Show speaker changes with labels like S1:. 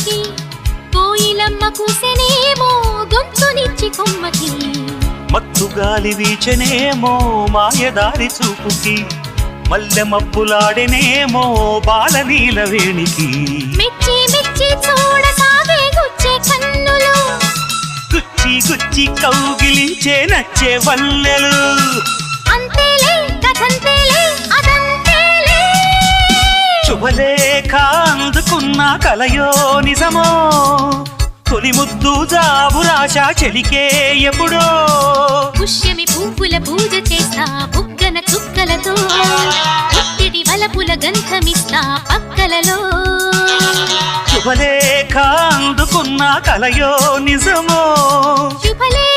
S1: కొమ్మకి కోయిలమ్మ కూసెనేమో గొంతునిచ్చి కొమ్మకి
S2: మత్తు గాలి వీచెనేమో మాయదారి చూపుకి మల్లె మబ్బులాడెనేమో బాలనీల వేణికి
S1: మెచ్చి మెచ్చి చూడసాగే గుచ్చే కన్నులు
S2: గుచ్చి గుచ్చి కౌగిలించే నచ్చే వల్లెలు
S1: అంతేలే కథంతేలే అదంతేలే
S2: శుభలేఖ అందుకున్న కలయో నిజమో తొలి ముద్దు జాబు రాశ చెలికే ఎప్పుడో
S1: పుష్యమి పువ్వుల పూజ చేస్తా బుగ్గన చుక్కలతో పుట్టిడి వలపుల గంధమిస్తా పక్కలలో
S2: శుభలేఖ అందుకున్న కలయో నిజమో
S1: శుభలే